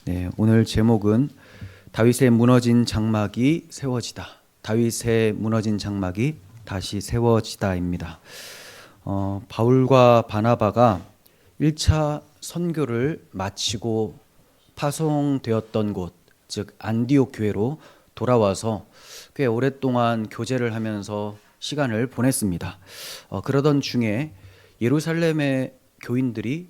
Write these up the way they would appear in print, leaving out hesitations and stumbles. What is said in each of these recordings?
네, 오늘 제목은 다윗의 무너진 장막이 세워지다. 다윗의 무너진 장막이 다시 세워지다입니다. 바울과 바나바가 1차 선교를 마치고 파송되었던 곳, 즉 안디옥 교회로 돌아와서 꽤 오랫동안 교제를 하면서 시간을 보냈습니다. 그러던 중에 예루살렘의 교인들이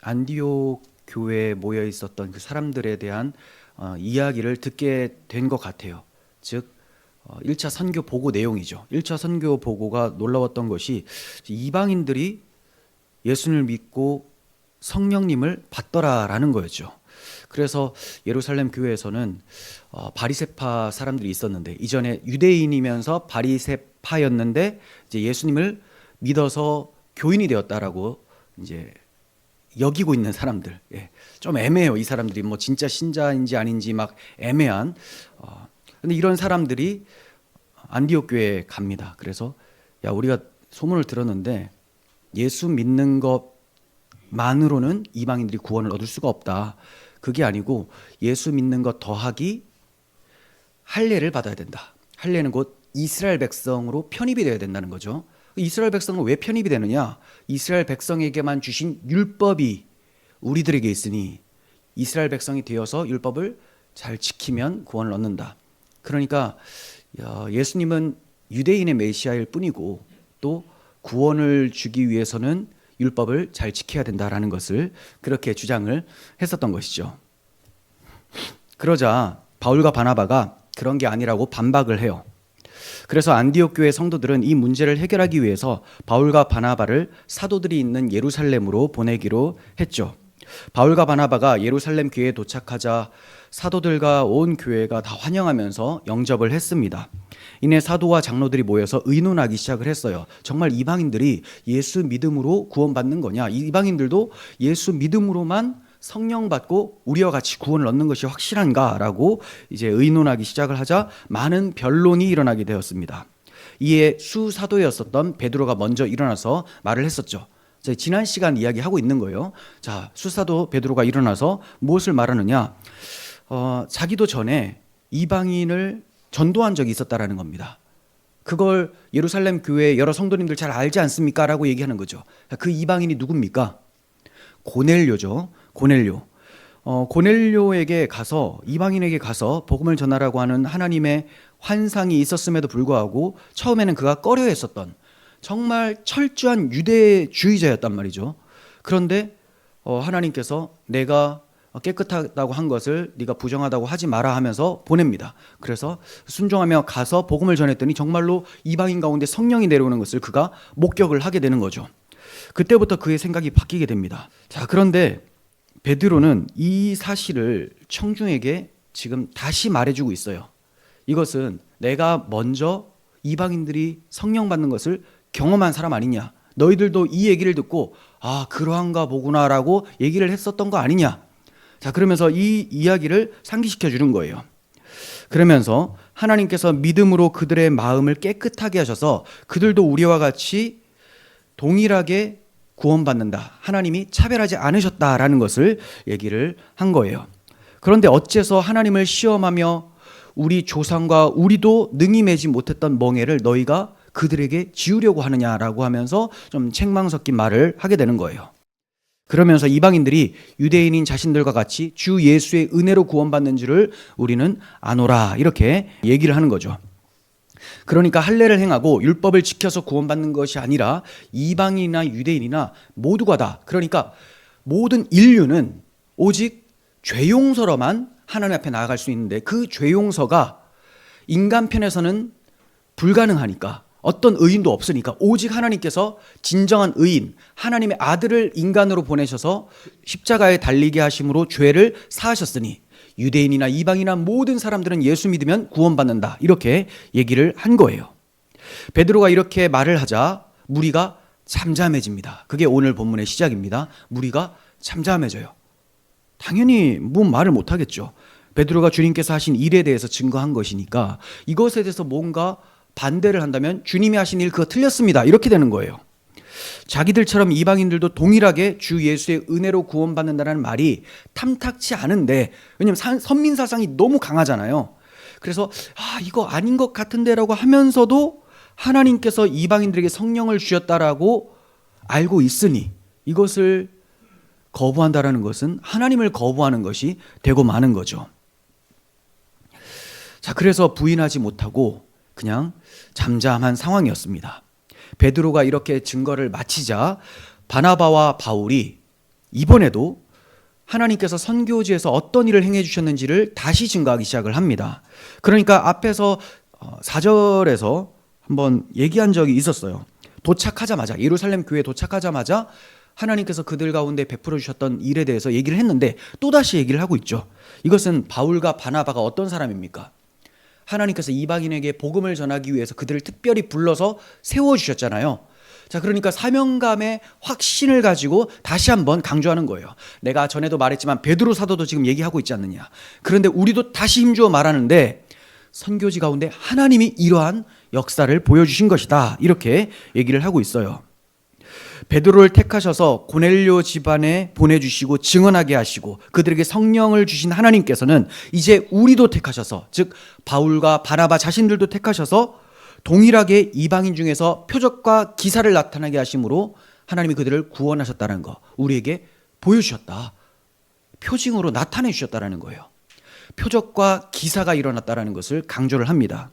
안디옥 교회에 모여 있었던 그 사람들에 대한 이야기를 듣게 된 것 같아요. 즉 1차 선교 보고 내용이죠. 1차 선교 보고가 놀라웠던 것이 이방인들이 예수를 믿고 성령님을 받더라라는 거였죠. 그래서 예루살렘 교회에서는 바리새파 사람들이 있었는데, 이전에 유대인이면서 바리새파였는데 이제 예수님을 믿어서 교인이 되었다라고 이제 여기고 있는 사람들. 좀 애매해요. 이 사람들이 뭐 진짜 신자인지 아닌지 막 애매한. 근데 이런 사람들이 안디옥 교회에 갑니다. 그래서 야, 우리가 소문을 들었는데 예수 믿는 것만으로는 이방인들이 구원을 얻을 수가 없다. 그게 아니고 예수 믿는 것 더하기 할례를 받아야 된다. 할례는 곧 이스라엘 백성으로 편입이 되어야 된다는 거죠. 이스라엘 백성은 왜 편입이 되느냐? 이스라엘 백성에게만 주신 율법이 우리들에게 있으니 이스라엘 백성이 되어서 율법을 잘 지키면 구원을 얻는다. 그러니까 예수님은 유대인의 메시아일 뿐이고 또 구원을 주기 위해서는 율법을 잘 지켜야 된다라는 것을 그렇게 주장을 했었던 것이죠. 그러자 바울과 바나바가 그런 게 아니라고 반박을 해요. 그래서 안디옥 교회 성도들은 이 문제를 해결하기 위해서 바울과 바나바를 사도들이 있는 예루살렘으로 보내기로 했죠. 바울과 바나바가 예루살렘 교회에 도착하자 사도들과 온 교회가 다 환영하면서 영접을 했습니다. 이내 사도와 장로들이 모여서 의논하기 시작을 했어요. 정말 이방인들이 예수 믿음으로 구원받는 거냐? 이방인들도 예수 믿음으로만 성령 받고 우리와 같이 구원을 얻는 것이 확실한가라고 이제 의논하기 시작을 하자 많은 변론이 일어나게 되었습니다. 이에 수사도였었던 베드로가 먼저 일어나서 말을 했었죠. 지난 시간 이야기하고 있는 거예요. 자, 수사도 베드로가 일어나서 무엇을 말하느냐? 자기도 전에 이방인을 전도한 적이 있었다라는 겁니다. 그걸 예루살렘 교회 여러 성도님들 잘 알지 않습니까? 라고 얘기하는 거죠. 그 이방인이 누굽니까? 고넬료죠. 고넬료. 고넬료에게 가서, 이방인에게 가서 복음을 전하라고 하는 하나님의 환상이 있었음에도 불구하고 처음에는 그가 꺼려 했었던 정말 철저한 유대주의자였단 말이죠. 그런데 하나님께서 내가 깨끗하다고 한 것을 네가 부정하다고 하지 마라 하면서 보냅니다. 그래서 순종하며 가서 복음을 전했더니 정말로 이방인 가운데 성령이 내려오는 것을 그가 목격을 하게 되는 거죠. 그때부터 그의 생각이 바뀌게 됩니다. 자, 그런데 베드로는 이 사실을 청중에게 지금 다시 말해주고 있어요. 이것은 내가 먼저 이방인들이 성령 받는 것을 경험한 사람 아니냐? 너희들도 이 얘기를 듣고 그러한가 보구나라고 얘기를 했었던 거 아니냐? 자, 그러면서 이 이야기를 상기시켜 주는 거예요. 그러면서 하나님께서 믿음으로 그들의 마음을 깨끗하게 하셔서 그들도 우리와 같이 동일하게 구원받는다. 하나님이 차별하지 않으셨다라는 것을 얘기를 한 거예요. 그런데 어째서 하나님을 시험하며 우리 조상과 우리도 능히 매지 못했던 멍에를 너희가 그들에게 지우려고 하느냐라고 하면서 좀 책망 섞인 말을 하게 되는 거예요. 그러면서 이방인들이 유대인인 자신들과 같이 주 예수의 은혜로 구원받는 줄을 우리는 아노라, 이렇게 얘기를 하는 거죠. 그러니까 할례를 행하고 율법을 지켜서 구원받는 것이 아니라 이방인이나 유대인이나 모두가 다, 그러니까 모든 인류는 오직 죄 용서로만 하나님 앞에 나아갈 수 있는데 그 죄 용서가 인간 편에서는 불가능하니까, 어떤 의인도 없으니까 오직 하나님께서 진정한 의인, 하나님의 아들을 인간으로 보내셔서 십자가에 달리게 하심으로 죄를 사하셨으니 유대인이나 이방이나 모든 사람들은 예수 믿으면 구원받는다, 이렇게 얘기를 한 거예요. 베드로가 이렇게 말을 하자 무리가 잠잠해집니다. 그게 오늘 본문의 시작입니다. 무리가 잠잠해져요. 당연히 말을 못하겠죠. 베드로가 주님께서 하신 일에 대해서 증거한 것이니까 이것에 대해서 뭔가 반대를 한다면 주님이 하신 일 그거 틀렸습니다, 이렇게 되는 거예요. 자기들처럼 이방인들도 동일하게 주 예수의 은혜로 구원받는다는 말이 탐탁치 않은데, 왜냐면 선민사상이 너무 강하잖아요. 그래서 이거 아닌 것 같은데라고 하면서도 하나님께서 이방인들에게 성령을 주셨다라고 알고 있으니 이것을 거부한다라는 것은 하나님을 거부하는 것이 되고 마는 거죠. 자, 그래서 부인하지 못하고 그냥 잠잠한 상황이었습니다. 베드로가 이렇게 증거를 마치자 바나바와 바울이 이번에도 하나님께서 선교지에서 어떤 일을 행해 주셨는지를 다시 증거하기 시작을 합니다. 그러니까 앞에서 4절에서 한번 얘기한 적이 있었어요. 도착하자마자, 예루살렘 교회에 도착하자마자 하나님께서 그들 가운데 베풀어 주셨던 일에 대해서 얘기를 했는데 또다시 얘기를 하고 있죠. 이것은 바울과 바나바가 어떤 사람입니까? 하나님께서 이방인에게 복음을 전하기 위해서 그들을 특별히 불러서 세워주셨잖아요. 자, 그러니까 사명감의 확신을 가지고 다시 한번 강조하는 거예요. 내가 전에도 말했지만 베드로 사도도 지금 얘기하고 있지 않느냐. 그런데 우리도 다시 힘주어 말하는데 선교지 가운데 하나님이 이러한 역사를 보여주신 것이다, 이렇게 얘기를 하고 있어요. 베드로를 택하셔서 고넬료 집안에 보내주시고 증언하게 하시고 그들에게 성령을 주신 하나님께서는 이제 우리도 택하셔서, 즉 바울과 바나바 자신들도 택하셔서 동일하게 이방인 중에서 표적과 기사를 나타나게 하심으로 하나님이 그들을 구원하셨다는 거 우리에게 보여주셨다. 표징으로 나타내 주셨다는 거예요. 표적과 기사가 일어났다는 것을 강조를 합니다.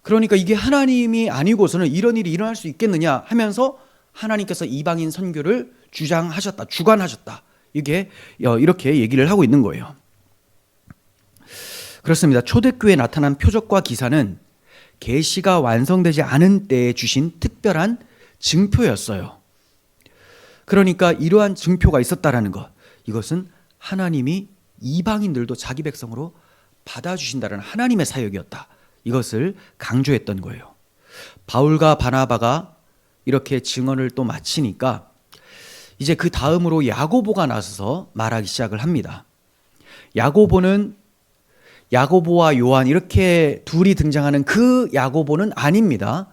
그러니까 이게 하나님이 아니고서는 이런 일이 일어날 수 있겠느냐 하면서 하나님께서 이방인 선교를 주관하셨다. 이게 이렇게 얘기를 하고 있는 거예요. 그렇습니다. 초대교회에 나타난 표적과 기사는 계시가 완성되지 않은 때에 주신 특별한 증표였어요. 그러니까 이러한 증표가 있었다라는 것, 이것은 하나님이 이방인들도 자기 백성으로 받아주신다는 하나님의 사역이었다. 이것을 강조했던 거예요. 바울과 바나바가 이렇게 증언을 또 마치니까 이제 그 다음으로 야고보가 나서서 말하기 시작을 합니다. 야고보는 야고보와 요한 이렇게 둘이 등장하는 그 야고보는 아닙니다.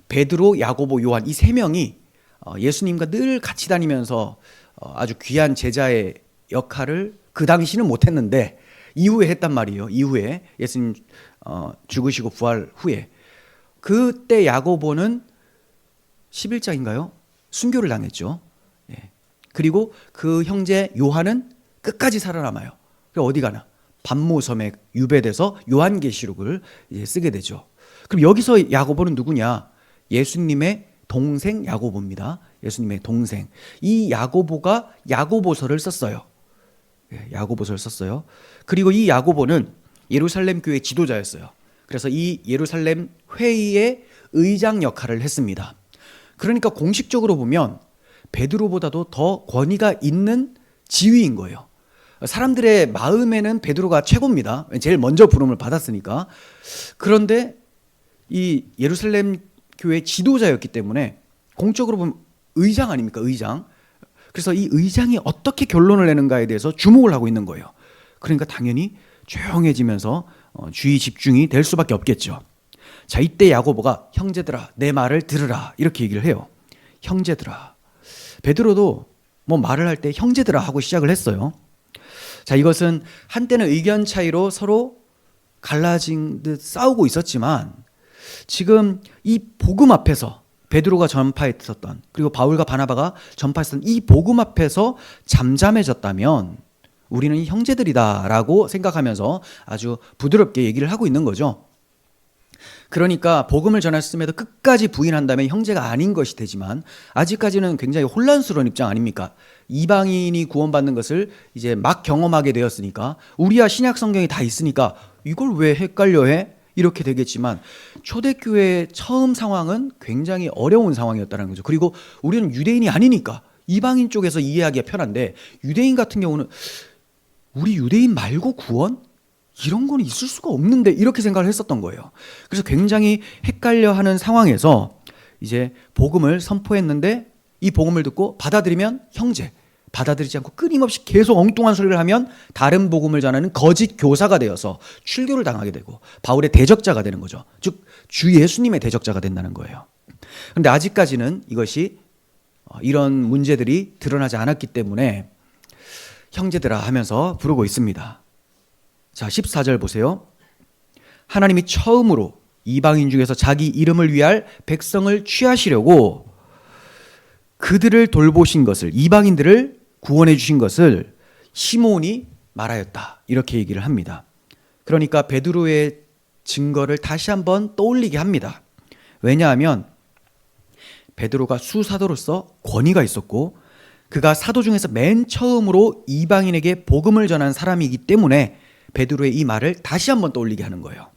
베드로, 야고보, 요한 이 세 명이 예수님과 늘 같이 다니면서 아주 귀한 제자의 역할을 그 당시는 못했는데 이후에 했단 말이에요. 이후에 예수님 죽으시고 부활 후에 그때 야고보는 11장인가요? 순교를 당했죠. 그리고 그 형제 요한은 끝까지 살아남아요. 어디 가나? 반모섬에 유배돼서 요한계시록을 이제 쓰게 되죠. 그럼 여기서 야고보는 누구냐? 예수님의 동생 야고보입니다. 예수님의 동생. 이 야고보가 야고보서를 썼어요. 야고보서를 썼어요. 그리고 이 야고보는 예루살렘 교회 지도자였어요. 그래서 이 예루살렘 회의의 의장 역할을 했습니다. 그러니까 공식적으로 보면 베드로보다도 더 권위가 있는 지위인 거예요. 사람들의 마음에는 베드로가 최고입니다. 제일 먼저 부름을 받았으니까. 그런데 이 예루살렘 교회 지도자였기 때문에 공적으로 보면 의장 아닙니까? 의장. 그래서 이 의장이 어떻게 결론을 내는가에 대해서 주목을 하고 있는 거예요. 그러니까 당연히 조용해지면서 주의 집중이 될 수밖에 없겠죠. 자, 이때 야고보가 형제들아 내 말을 들으라 이렇게 얘기를 해요. 형제들아. 베드로도 뭐 말을 할 때 형제들아 하고 시작을 했어요. 자, 이것은 한때는 의견 차이로 서로 갈라진 듯 싸우고 있었지만 지금 이 복음 앞에서 베드로가 전파했었던, 그리고 바울과 바나바가 전파했었던 이 복음 앞에서 잠잠해졌다면 우리는 형제들이다라고 생각하면서 아주 부드럽게 얘기를 하고 있는 거죠. 그러니까 복음을 전했음에도 끝까지 부인한다면 형제가 아닌 것이 되지만 아직까지는 굉장히 혼란스러운 입장 아닙니까? 이방인이 구원받는 것을 이제 막 경험하게 되었으니까 우리야 신약 성경이 다 있으니까 이걸 왜 헷갈려해? 이렇게 되겠지만 초대교회의 처음 상황은 굉장히 어려운 상황이었다는 거죠. 그리고 우리는 유대인이 아니니까 이방인 쪽에서 이해하기가 편한데 유대인 같은 경우는 우리 유대인 말고 구원? 이런 건 있을 수가 없는데 이렇게 생각을 했었던 거예요. 그래서 굉장히 헷갈려하는 상황에서 이제 복음을 선포했는데 이 복음을 듣고 받아들이면 형제, 받아들이지 않고 끊임없이 계속 엉뚱한 소리를 하면 다른 복음을 전하는 거짓 교사가 되어서 출교를 당하게 되고 바울의 대적자가 되는 거죠. 즉 주 예수님의 대적자가 된다는 거예요. 그런데 아직까지는 이것이 이런 문제들이 드러나지 않았기 때문에 형제들아 하면서 부르고 있습니다. 자, 14절 보세요. 하나님이 처음으로 이방인 중에서 자기 이름을 위할 백성을 취하시려고 그들을 돌보신 것을, 이방인들을 구원해 주신 것을 시몬이 말하였다, 이렇게 얘기를 합니다. 그러니까 베드로의 증거를 다시 한번 떠올리게 합니다. 왜냐하면 베드로가 수사도로서 권위가 있었고 그가 사도 중에서 맨 처음으로 이방인에게 복음을 전한 사람이기 때문에 베드로의 이 말을 다시 한번 떠올리게 하는 거예요.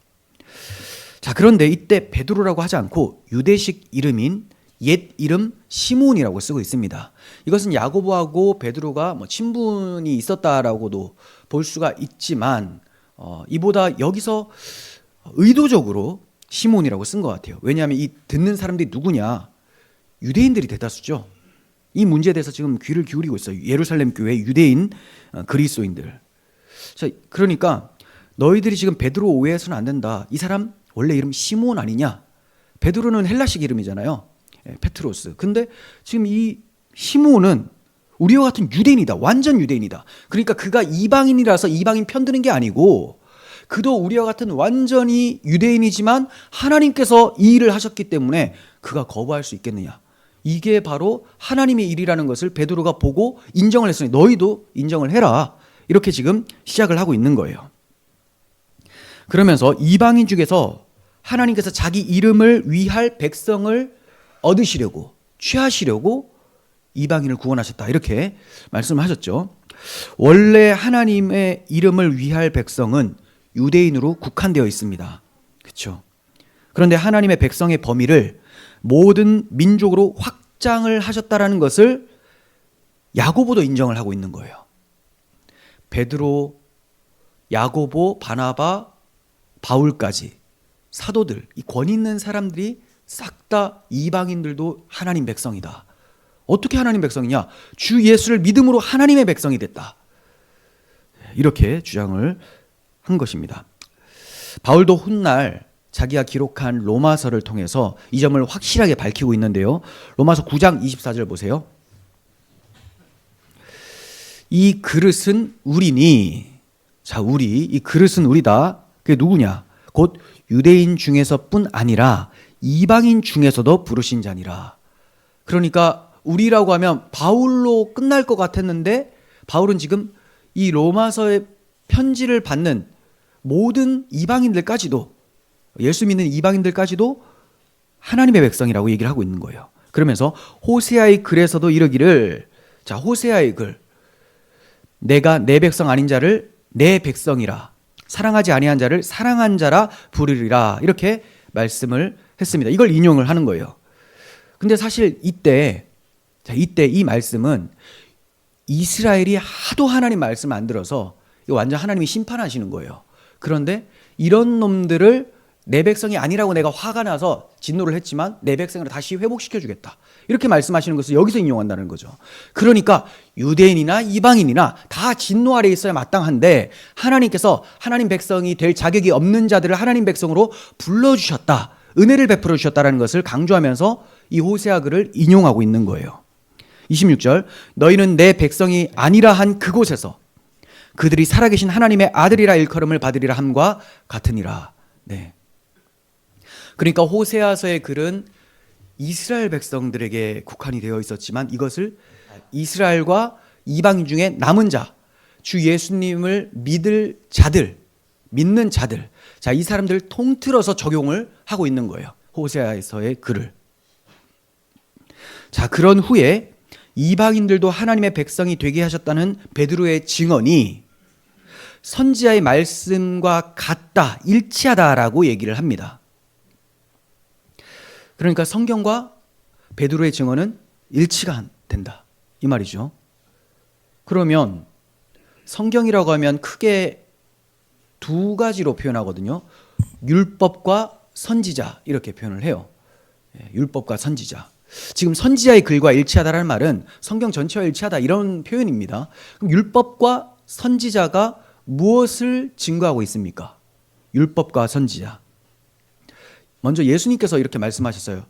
자, 그런데 이때 베드로라고 하지 않고 유대식 이름인 옛 이름 시몬이라고 쓰고 있습니다. 이것은 야고보하고 베드로가 친분이 있었다라고도 볼 수가 있지만 이보다 여기서 의도적으로 시몬이라고 쓴 것 같아요. 왜냐하면 이 듣는 사람들이 누구냐? 유대인들이 대다수죠. 이 문제에 대해서 지금 귀를 기울이고 있어요. 예루살렘 교회 유대인 그리스도인들. 자, 그러니까 너희들이 지금 베드로 오해해서는 안 된다. 이 사람 원래 이름 시몬 아니냐? 베드로는 헬라식 이름이잖아요. 페트로스. 근데 지금 이 시몬은 우리와 같은 유대인이다. 완전 유대인이다. 그러니까 그가 이방인이라서 이방인 편드는 게 아니고 그도 우리와 같은 완전히 유대인이지만 하나님께서 이 일을 하셨기 때문에 그가 거부할 수 있겠느냐. 이게 바로 하나님의 일이라는 것을 베드로가 보고 인정을 했으니 너희도 인정을 해라. 이렇게 지금 시작을 하고 있는 거예요. 그러면서 이방인 중에서 하나님께서 자기 이름을 위할 백성을 얻으시려고, 취하시려고 이방인을 구원하셨다, 이렇게 말씀을 하셨죠. 원래 하나님의 이름을 위할 백성은 유대인으로 국한되어 있습니다. 그렇죠? 그런데 하나님의 백성의 범위를 모든 민족으로 확장을 하셨다라는 것을 야고보도 인정을 하고 있는 거예요. 베드로, 야고보, 바나바, 바울까지 사도들, 이 권위 있는 사람들이 싹 다 이방인들도 하나님 백성이다. 어떻게 하나님 백성이냐? 주 예수를 믿음으로 하나님의 백성이 됐다. 이렇게 주장을 한 것입니다. 바울도 훗날 자기가 기록한 로마서를 통해서 이 점을 확실하게 밝히고 있는데요. 로마서 9장 24절 보세요. 이 그릇은 우리니, 자, 이 그릇은 우리다. 그게 누구냐? 곧 유대인 중에서뿐 아니라 이방인 중에서도 부르신 자니라. 그러니까 우리라고 하면 바울로 끝날 것 같았는데 바울은 지금 이 로마서의 편지를 받는 모든 이방인들까지도, 예수 믿는 이방인들까지도 하나님의 백성이라고 얘기를 하고 있는 거예요. 그러면서 호세아의 글에서도 이러기를, 자, 호세아의 글, 내가 내 백성 아닌 자를 내 백성이라, 사랑하지 아니한 자를 사랑한 자라 부르리라, 이렇게 말씀을 했습니다. 이걸 인용을 하는 거예요. 근데 사실 이때 이 말씀은 이스라엘이 하도 하나님 말씀을 안 들어서 이거 완전 하나님이 심판하시는 거예요. 그런데 이런 놈들을 내 백성이 아니라고 내가 화가 나서 진노를 했지만 내 백성으로 다시 회복시켜 주겠다, 이렇게 말씀하시는 것을 여기서 인용한다는 거죠. 그러니까 유대인이나 이방인이나 다 진노 아래에 있어야 마땅한데 하나님께서 하나님 백성이 될 자격이 없는 자들을 하나님 백성으로 불러주셨다, 은혜를 베풀어 주셨다는 것을 강조하면서 이 호세아 글을 인용하고 있는 거예요. 26절, 너희는 내 백성이 아니라 한 그곳에서 그들이 살아계신 하나님의 아들이라 일컬음을 받으리라 함과 같으니라. 네. 그러니까 호세아서의 글은 이스라엘 백성들에게 국한이 되어 있었지만 이것을 이스라엘과 이방인 중에 남은 자, 주 예수님을 믿는 자들, 자, 이 사람들을 통틀어서 적용을 하고 있는 거예요. 호세아서의 글을. 자, 그런 후에 이방인들도 하나님의 백성이 되게 하셨다는 베드로의 증언이 선지자의 말씀과 같다, 일치하다라고 얘기를 합니다. 그러니까 성경과 베드로의 증언은 일치가 된다, 이 말이죠. 그러면 성경이라고 하면 크게 두 가지로 표현하거든요. 율법과 선지자, 이렇게 표현을 해요. 율법과 선지자. 지금 선지자의 글과 일치하다라는 말은 성경 전체와 일치하다, 이런 표현입니다. 그럼 율법과 선지자가 무엇을 증거하고 있습니까? 율법과 선지자. 먼저 예수님께서 이렇게 말씀하셨어요.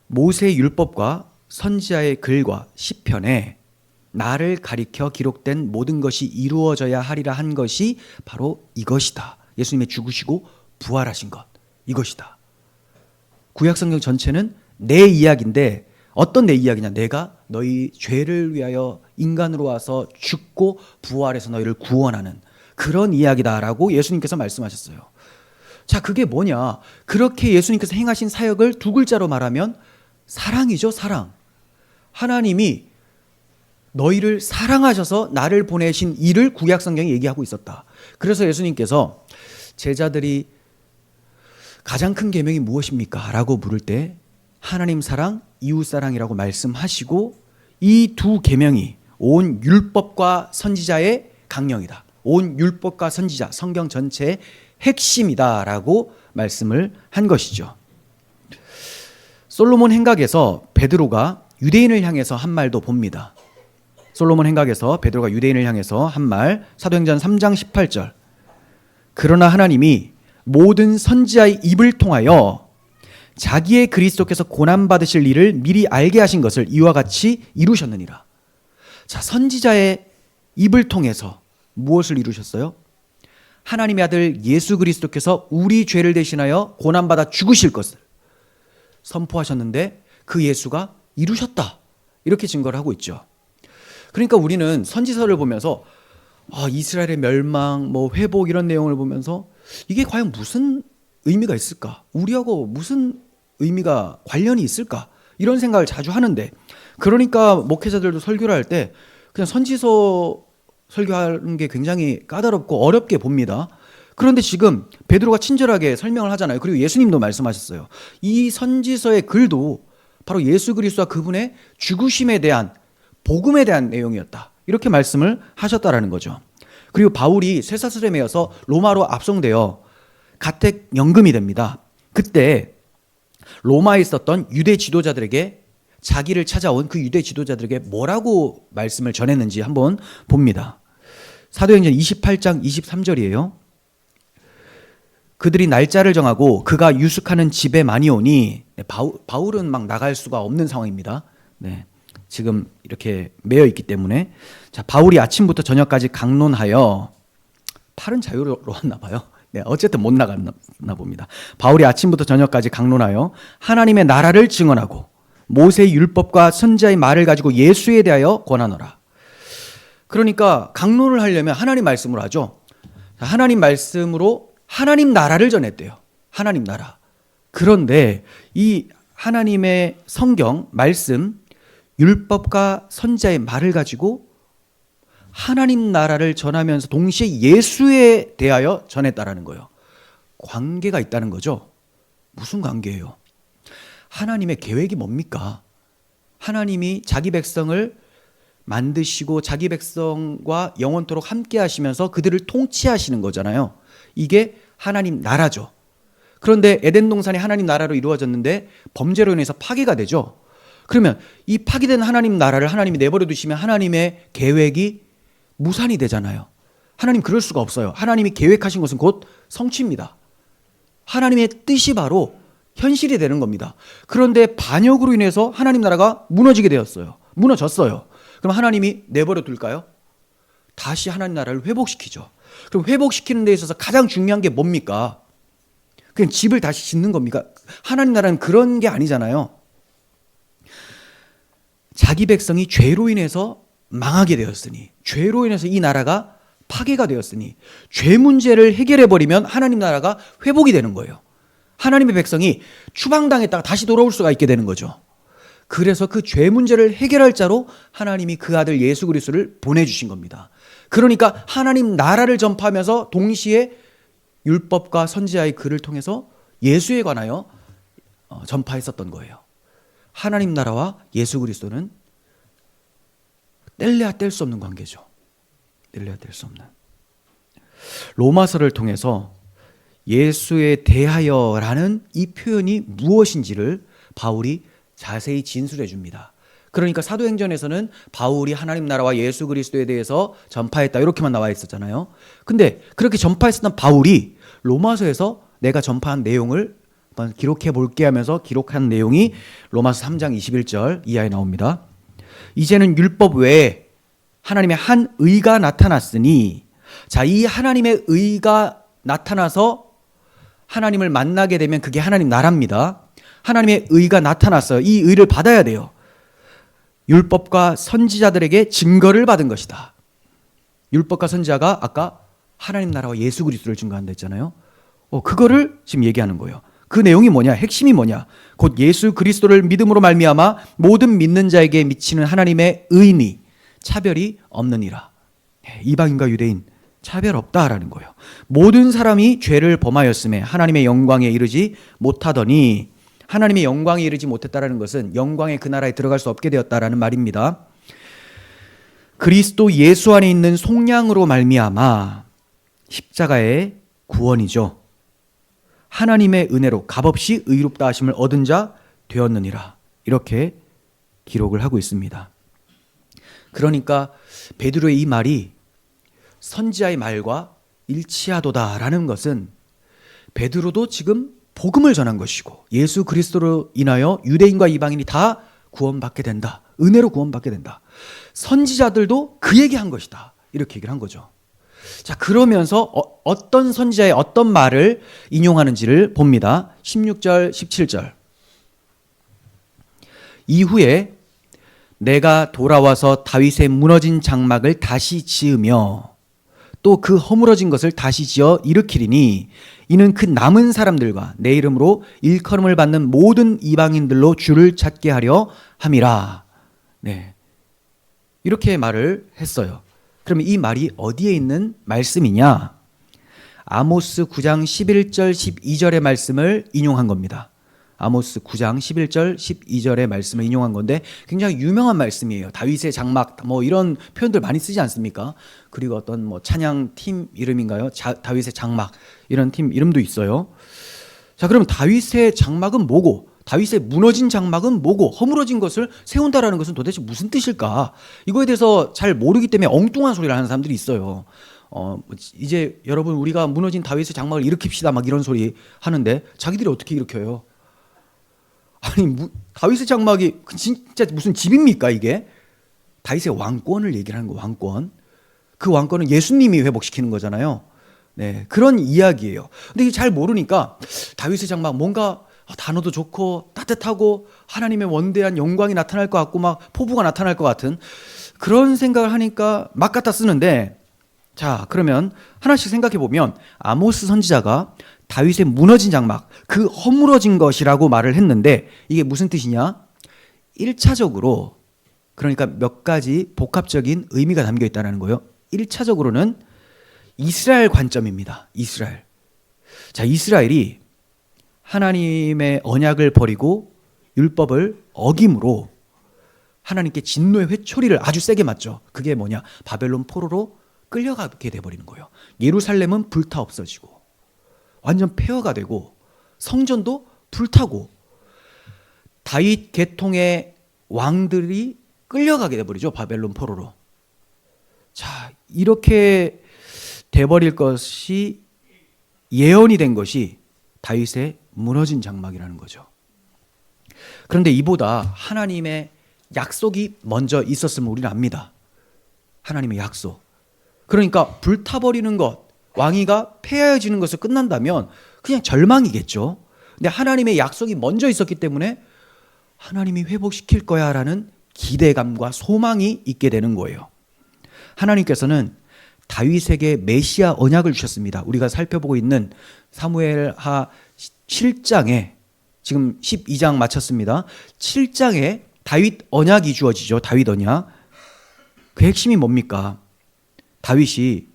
모세의 율법과 선지자의 글과 시편에 나를 가리켜 기록된 모든 것이 이루어져야 하리라 한 것이 바로 이것이다. 예수님의 죽으시고 부활하신 것, 이것이다. 구약성경 전체는 내 이야기인데 어떤 내 이야기냐? 내가 너희 죄를 위하여 인간으로 와서 죽고 부활해서 너희를 구원하는 그런 이야기다라고 예수님께서 말씀하셨어요. 자, 그게 뭐냐? 그렇게 예수님께서 행하신 사역을 두 글자로 말하면 사랑이죠, 사랑. 하나님이 너희를 사랑하셔서 나를 보내신 일을 구약성경이 얘기하고 있었다. 그래서 예수님께서 제자들이 가장 큰 계명이 무엇입니까? 라고 물을 때 하나님 사랑, 이웃 사랑이라고 말씀하시고 이 두 계명이 온 율법과 선지자의 강령이다. 온 율법과 선지자, 성경 전체의 핵심이다라고 말씀을 한 것이죠. 솔로몬 행각에서 베드로가 유대인을 향해서 한 말도 봅니다. 솔로몬 행각에서 베드로가 유대인을 향해서 한 말, 사도행전 3장 18절. 그러나 하나님이 모든 선지자의 입을 통하여 자기의 그리스도께서 고난받으실 일을 미리 알게 하신 것을 이와 같이 이루셨느니라. 자, 선지자의 입을 통해서 무엇을 이루셨어요? 하나님의 아들 예수 그리스도께서 우리 죄를 대신하여 고난받아 죽으실 것을 선포하셨는데 그 예수가 이루셨다. 이렇게 증거를 하고 있죠. 그러니까 우리는 선지서를 보면서 이스라엘의 멸망, 회복 이런 내용을 보면서 이게 과연 무슨 의미가 있을까? 우리하고 무슨 의미가 관련이 있을까? 이런 생각을 자주 하는데, 그러니까 목회자들도 설교를 할 때 그냥 선지서 설교하는 게 굉장히 까다롭고 어렵게 봅니다. 그런데 지금 베드로가 친절하게 설명을 하잖아요. 그리고 예수님도 말씀하셨어요. 이 선지서의 글도 바로 예수 그리스도와 그분의 죽으심에 대한 복음에 대한 내용이었다. 이렇게 말씀을 하셨다라는 거죠. 그리고 바울이 쇠사슬에 매여서 로마로 압송되어 가택 연금이 됩니다. 그때 로마에 있었던 유대 지도자들에게 자기를 찾아온 그 유대 지도자들에게 뭐라고 말씀을 전했는지 한번 봅니다. 사도행전 28장 23절이에요. 그들이 날짜를 정하고 그가 유숙하는 집에 많이 오니, 바울은 막 나갈 수가 없는 상황입니다. 네, 지금 이렇게 매여 있기 때문에. 자, 바울이 아침부터 저녁까지 강론하여, 팔은 자유로웠나 봐요. 네, 어쨌든 못 나갔나 봅니다. 바울이 아침부터 저녁까지 강론하여 하나님의 나라를 증언하고 모세의 율법과 선지자의 말을 가지고 예수에 대하여 권하노라. 그러니까 강론을 하려면 하나님 말씀으로 하죠. 하나님 말씀으로 하나님 나라를 전했대요. 하나님 나라. 그런데 이 하나님의 성경 말씀, 율법과 선지자의 말을 가지고 하나님 나라를 전하면서 동시에 예수에 대하여 전했다라는 거예요. 관계가 있다는 거죠. 무슨 관계예요? 하나님의 계획이 뭡니까? 하나님이 자기 백성을 만드시고 자기 백성과 영원토록 함께 하시면서 그들을 통치하시는 거잖아요. 이게 하나님 나라죠. 그런데 에덴 동산이 하나님 나라로 이루어졌는데 범죄로 인해서 파괴가 되죠. 그러면 이 파괴된 하나님 나라를 하나님이 내버려 두시면 하나님의 계획이 무산이 되잖아요. 하나님 그럴 수가 없어요. 하나님이 계획하신 것은 곧 성취입니다. 하나님의 뜻이 바로 현실이 되는 겁니다. 그런데 반역으로 인해서 하나님 나라가 무너지게 되었어요. 무너졌어요. 그럼 하나님이 내버려 둘까요? 다시 하나님 나라를 회복시키죠. 그럼 회복시키는 데 있어서 가장 중요한 게 뭡니까? 그냥 집을 다시 짓는 겁니까? 하나님 나라는 그런 게 아니잖아요. 자기 백성이 죄로 인해서 망하게 되었으니, 죄로 인해서 이 나라가 파괴가 되었으니 죄 문제를 해결해버리면 하나님 나라가 회복이 되는 거예요. 하나님의 백성이 추방당했다가 다시 돌아올 수가 있게 되는 거죠. 그래서 그 죄 문제를 해결할 자로 하나님이 그 아들 예수 그리스도를 보내주신 겁니다. 그러니까 하나님 나라를 전파하면서 동시에 율법과 선지자의 글을 통해서 예수에 관하여 전파했었던 거예요. 하나님 나라와 예수 그리스도는 뗄래야 뗄 수 없는 관계죠. 뗄래야 뗄 수 없는. 로마서를 통해서 예수에 대하여라는 이 표현이 무엇인지를 바울이 자세히 진술해 줍니다. 그러니까 사도행전에서는 바울이 하나님 나라와 예수 그리스도에 대해서 전파했다 이렇게만 나와 있었잖아요. 근데 그렇게 전파했었던 바울이 로마서에서 내가 전파한 내용을 한번 기록해 볼게 하면서 기록한 내용이 로마서 3장 21절 이하에 나옵니다. 이제는 율법 외에 하나님의 한 의가 나타났으니, 자, 이 하나님의 의가 나타나서 하나님을 만나게 되면 그게 하나님 나라입니다. 하나님의 의가 나타났어요. 이 의를 받아야 돼요. 율법과 선지자들에게 증거를 받은 것이다. 율법과 선지자가 아까 하나님 나라와 예수 그리스도를 증거한다 했잖아요. 그거를 지금 얘기하는 거예요. 그 내용이 뭐냐? 핵심이 뭐냐? 곧 예수 그리스도를 믿음으로 말미암아 모든 믿는 자에게 미치는 하나님의 의니 차별이 없느니라. 이방인과 유대인 차별 없다라는 거예요. 모든 사람이 죄를 범하였음에 하나님의 영광에 이르지 못하더니, 하나님의 영광에 이르지 못했다라는 것은 영광의 그 나라에 들어갈 수 없게 되었다라는 말입니다. 그리스도 예수 안에 있는 속량으로 말미암아 십자가의 구원이죠. 하나님의 은혜로 값없이 의롭다 하심을 얻은 자 되었느니라. 이렇게 기록을 하고 있습니다. 그러니까 베드로의 이 말이 선지자의 말과 일치하도다라는 것은 베드로도 지금 복음을 전한 것이고 예수 그리스도로 인하여 유대인과 이방인이 다 구원받게 된다. 은혜로 구원받게 된다. 선지자들도 그 얘기한 것이다. 이렇게 얘기를 한 거죠. 자, 그러면서 어떤 선지자의 어떤 말을 인용하는지를 봅니다. 16절, 17절. 이후에 내가 돌아와서 다윗의 무너진 장막을 다시 지으며 또 그 허물어진 것을 다시 지어 일으키리니 이는 그 남은 사람들과 내 이름으로 일컬음을 받는 모든 이방인들로 주를 찾게 하려 함이라. 네, 이렇게 말을 했어요. 그러면 이 말이 어디에 있는 말씀이냐? 아모스 9장 11절 12절의 말씀을 인용한 겁니다. 아모스 9장 11절 12절의 말씀을 인용한 건데 굉장히 유명한 말씀이에요. 다윗의 장막 뭐 이런 표현들 많이 쓰지 않습니까? 그리고 어떤 뭐 찬양 팀 이름인가요? 다윗의 장막 이런 팀 이름도 있어요. 자, 그럼 다윗의 장막은 뭐고 다윗의 무너진 장막은 뭐고 허물어진 것을 세운다라는 것은 도대체 무슨 뜻일까? 이거에 대해서 잘 모르기 때문에 엉뚱한 소리를 하는 사람들이 있어요. 이제 여러분 우리가 무너진 다윗의 장막을 일으킵시다 막 이런 소리 하는데 자기들이 어떻게 일으켜요? 아니 다윗의 장막이 진짜 무슨 집입니까 이게? 다윗의 왕권을 얘기하는 거, 왕권. 그 왕권은 예수님이 회복시키는 거잖아요. 네, 그런 이야기예요. 근데 이게 잘 모르니까 다윗의 장막 뭔가 단어도 좋고 따뜻하고 하나님의 원대한 영광이 나타날 것 같고 막 포부가 나타날 것 같은 그런 생각을 하니까 막 갖다 쓰는데, 자, 그러면 하나씩 생각해 보면 아모스 선지자가 다윗의 무너진 장막, 그 허물어진 것이라고 말을 했는데 이게 무슨 뜻이냐? 1차적으로 그러니까 몇 가지 복합적인 의미가 담겨 있다는 거예요. 1차적으로는 이스라엘 관점입니다. 이스라엘. 자, 이스라엘이 하나님의 언약을 버리고 율법을 어김으로 하나님께 진노의 회초리를 아주 세게 맞죠. 그게 뭐냐? 바벨론 포로로 끌려가게 돼버리는 거예요. 예루살렘은 불타 없어지고 완전 폐허가 되고 성전도 불타고 다윗 계통의 왕들이 끌려가게 돼버리죠. 바벨론 포로로. 자, 이렇게 돼버릴 것이 예언이 된 것이 다윗의 무너진 장막이라는 거죠. 그런데 이보다 하나님의 약속이 먼저 있었음을 우리는 압니다. 하나님의 약속. 그러니까 불타버리는 것, 왕위가 폐하여지는 것을 끝난다면 그냥 절망이겠죠. 근데 하나님의 약속이 먼저 있었기 때문에 하나님이 회복시킬 거야 라는 기대감과 소망이 있게 되는 거예요. 하나님께서는 다윗에게 메시아 언약을 주셨습니다. 우리가 살펴보고 있는 사무엘하 7장에 지금 12장 마쳤습니다. 7장에 다윗 언약이 주어지죠. 다윗 언약. 그 핵심이 뭡니까? 다윗이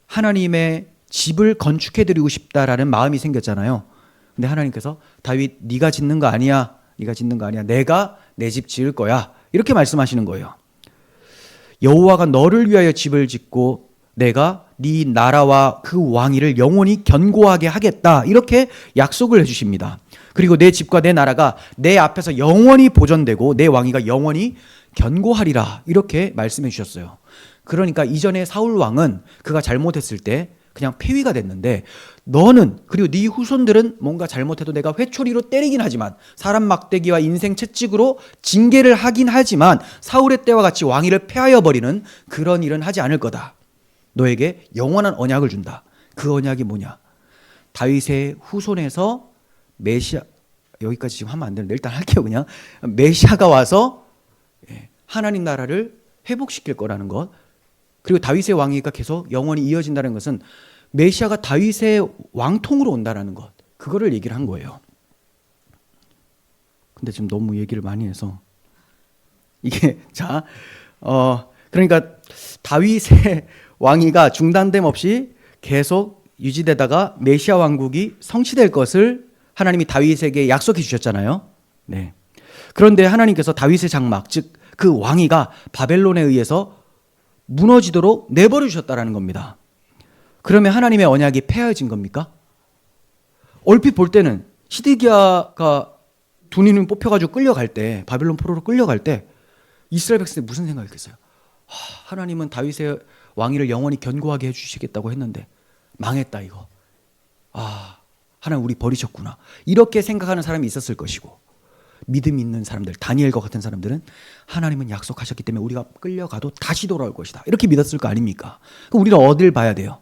하나님의 집을 건축해드리고 싶다라는 마음이 생겼잖아요. 근데 하나님께서 다윗 네가 짓는 거 아니야. 네가 짓는 거 아니야. 내가 내 집 지을 거야. 이렇게 말씀하시는 거예요. 여호와가 너를 위하여 집을 짓고 내가 네 나라와 그 왕위를 영원히 견고하게 하겠다. 이렇게 약속을 해주십니다. 그리고 내 집과 내 나라가 내 앞에서 영원히 보존되고 내 왕위가 영원히 견고하리라. 이렇게 말씀해 주셨어요. 그러니까 이전에 사울 왕은 그가 잘못했을 때 그냥 폐위가 됐는데 너는 그리고 네 후손들은 뭔가 잘못해도 내가 회초리로 때리긴 하지만 사람 막대기와 인생 채찍으로 징계를 하긴 하지만 사울의 때와 같이 왕위를 폐하여 버리는 그런 일은 하지 않을 거다. 너에게 영원한 언약을 준다. 그 언약이 뭐냐? 다윗의 후손에서 메시아, 여기까지 지금 하면 안 되는데 일단 할게요. 그냥 메시아가 와서 하나님 나라를 회복시킬 거라는 것, 그리고 다윗의 왕위가 계속 영원히 이어진다는 것은 메시아가 다윗의 왕통으로 온다는 것, 그거를 얘기를 한 거예요. 근데 지금 너무 얘기를 많이 해서 이게 그러니까 다윗의 왕위가 중단됨 없이 계속 유지되다가 메시아 왕국이 성취될 것을 하나님이 다윗에게 약속해 주셨잖아요. 네. 그런데 하나님께서 다윗의 장막, 즉 그 왕위가 바벨론에 의해서 무너지도록 내버려 주셨다라는 겁니다. 그러면 하나님의 언약이 폐하여진 겁니까? 얼핏 볼 때는 시드기야가 두 눈을 뽑혀가지고 끌려갈 때, 바벨론 포로로 끌려갈 때 이스라엘 백성들이 무슨 생각했겠어요? 하나님은 다윗의 왕위를 영원히 견고하게 해주시겠다고 했는데 망했다 이거. 하나님 우리 버리셨구나. 이렇게 생각하는 사람이 있었을 것이고, 믿음 있는 사람들, 다니엘과 같은 사람들은 하나님은 약속하셨기 때문에 우리가 끌려가도 다시 돌아올 것이다. 이렇게 믿었을 거 아닙니까? 그럼 우리는 어딜 봐야 돼요?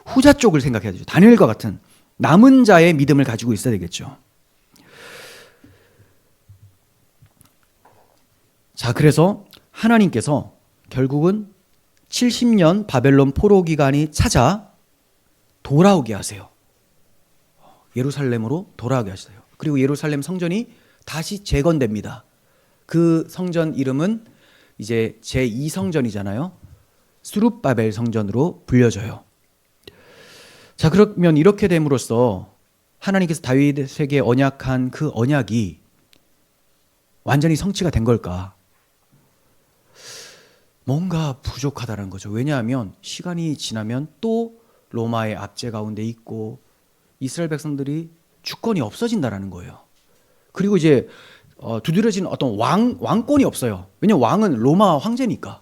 후자 쪽을 생각해야 되죠. 다니엘과 같은 남은 자의 믿음을 가지고 있어야 되겠죠. 자, 그래서 하나님께서 결국은 70년 바벨론 포로 기간이 찾아 돌아오게 하세요. 예루살렘으로 돌아오게 하세요. 그리고 예루살렘 성전이 다시 재건됩니다. 그 성전 이름은 이제 제2성전이잖아요. 스룹바벨 성전으로 불려져요. 자, 그러면 이렇게 됨으로써 하나님께서 다윗에게 언약한 그 언약이 완전히 성취가 된 걸까? 뭔가 부족하다는 거죠. 왜냐하면 시간이 지나면 또 로마의 압제 가운데 있고 이스라엘 백성들이 주권이 없어진다라는 거예요. 그리고 이제 두드려진 어떤 왕권이 없어요. 왜냐하면 왕은 로마 황제니까.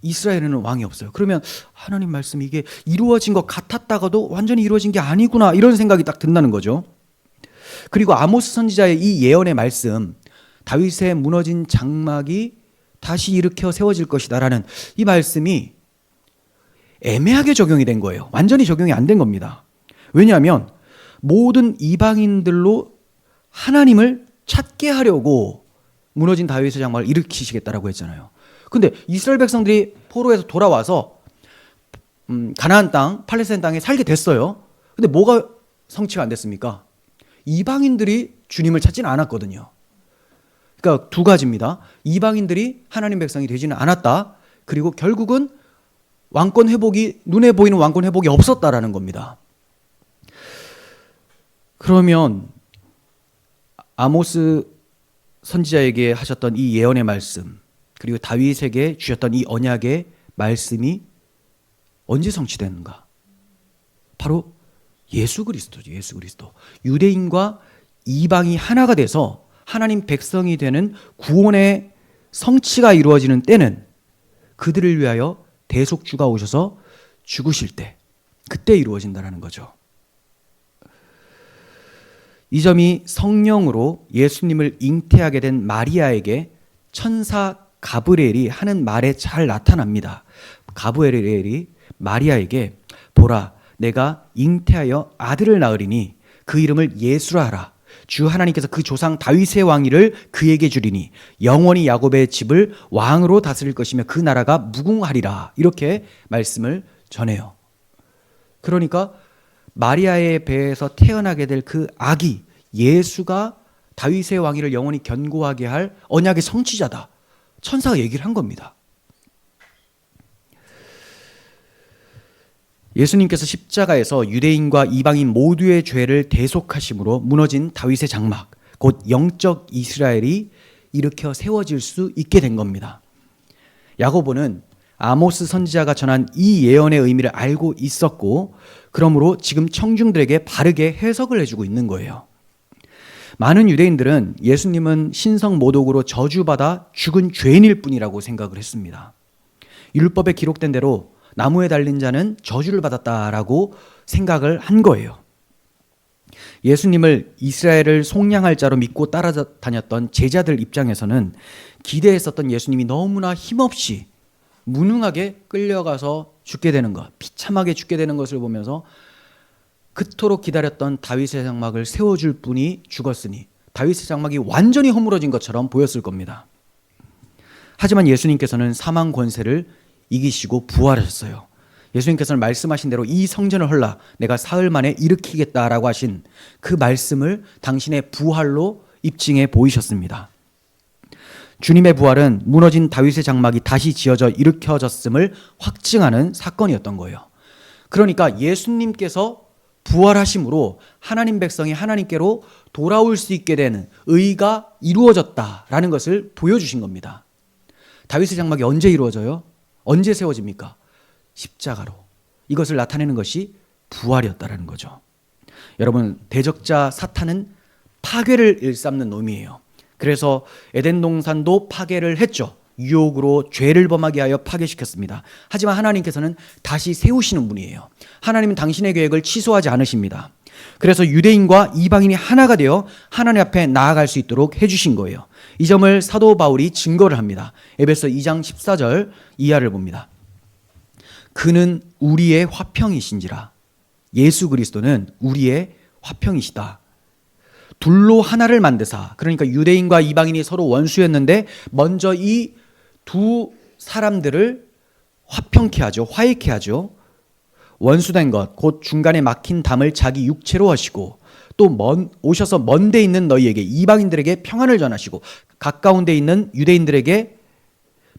이스라엘에는 왕이 없어요. 그러면 하나님 말씀이 이게 이루어진 것 같았다가도 완전히 이루어진 게 아니구나, 이런 생각이 딱 든다는 거죠. 그리고 아모스 선지자의 이 예언의 말씀, 다윗의 무너진 장막이 다시 일으켜 세워질 것이다라는 이 말씀이 애매하게 적용이 된 거예요. 완전히 적용이 안 된 겁니다. 왜냐하면 모든 이방인들로 하나님을 찾게 하려고 무너진 다윗의 장막을 일으키시겠다라고 했잖아요. 근데 이스라엘 백성들이 포로에서 돌아와서 가나안 땅, 팔레스타인 땅에 살게 됐어요. 근데 뭐가 성취가 안 됐습니까? 이방인들이 주님을 찾지는 않았거든요. 그러니까 두 가지입니다. 이방인들이 하나님 백성이 되지는 않았다. 그리고 결국은 왕권 회복이, 눈에 보이는 왕권 회복이 없었다라는 겁니다. 그러면 아모스 선지자에게 하셨던 이 예언의 말씀, 그리고 다윗에게 주셨던 이 언약의 말씀이 언제 성취되는가? 바로 예수 그리스도죠. 예수 그리스도. 유대인과 이방이 하나가 돼서 하나님 백성이 되는 구원의 성취가 이루어지는 때는 그들을 위하여 대속주가 오셔서 죽으실 때, 그때 이루어진다는 거죠. 이 점이 성령으로 예수님을 잉태하게 된 마리아에게 천사 가브리엘이 하는 말에 잘 나타납니다. 가브리엘이 마리아에게 보라, 내가 잉태하여 아들을 낳으리니 그 이름을 예수라 하라. 주 하나님께서 그 조상 다윗의 왕위를 그에게 주리니 영원히 야곱의 집을 왕으로 다스릴 것이며 그 나라가 무궁하리라. 이렇게 말씀을 전해요. 그러니까 마리아의 배에서 태어나게 될 그 아기 예수가 다윗의 왕위를 영원히 견고하게 할 언약의 성취자다. 천사가 얘기를 한 겁니다. 예수님께서 십자가에서 유대인과 이방인 모두의 죄를 대속하심으로 무너진 다윗의 장막, 곧 영적 이스라엘이 일으켜 세워질 수 있게 된 겁니다. 야고보는 아모스 선지자가 전한 이 예언의 의미를 알고 있었고, 그러므로 지금 청중들에게 바르게 해석을 해주고 있는 거예요. 많은 유대인들은 예수님은 신성 모독으로 저주받아 죽은 죄인일 뿐이라고 생각을 했습니다. 율법에 기록된 대로 나무에 달린 자는 저주를 받았다라고 생각을 한 거예요. 예수님을 이스라엘을 속량할 자로 믿고 따라다녔던 제자들 입장에서는 기대했었던 예수님이 너무나 힘없이 무능하게 끌려가서 죽게 되는 것, 비참하게 죽게 되는 것을 보면서 그토록 기다렸던 다윗의 장막을 세워줄 분이 죽었으니 다윗의 장막이 완전히 허물어진 것처럼 보였을 겁니다. 하지만 예수님께서는 사망 권세를 이기시고 부활하셨어요. 예수님께서는 말씀하신 대로 이 성전을 헐라 내가 사흘 만에 일으키겠다라고 하신 그 말씀을 당신의 부활로 입증해 보이셨습니다. 주님의 부활은 무너진 다윗의 장막이 다시 지어져 일으켜졌음을 확증하는 사건이었던 거예요. 그러니까 예수님께서 부활하심으로 하나님 백성이 하나님께로 돌아올 수 있게 되는 의가 이루어졌다라는 것을 보여주신 겁니다. 다윗의 장막이 언제 이루어져요? 언제 세워집니까? 십자가로. 이것을 나타내는 것이 부활이었다라는 거죠. 여러분, 대적자 사탄은 파괴를 일삼는 놈이에요. 그래서 에덴 동산도 파괴를 했죠. 유혹으로 죄를 범하게 하여 파괴시켰습니다. 하지만 하나님께서는 다시 세우시는 분이에요. 하나님은 당신의 계획을 취소하지 않으십니다. 그래서 유대인과 이방인이 하나가 되어 하나님 앞에 나아갈 수 있도록 해주신 거예요. 이 점을 사도 바울이 증거를 합니다. 에베소 2장 14절 이하를 봅니다. 그는 우리의 화평이신지라. 예수 그리스도는 우리의 화평이시다. 둘로 하나를 만드사. 그러니까 유대인과 이방인이 서로 원수였는데 먼저 이 두 사람들을 화평케 하죠. 화해케 하죠. 원수된 것, 곧 중간에 막힌 담을 자기 육체로 하시고 또 오셔서 먼 데 있는 너희에게 이방인들에게 평안을 전하시고 가까운 데 있는 유대인들에게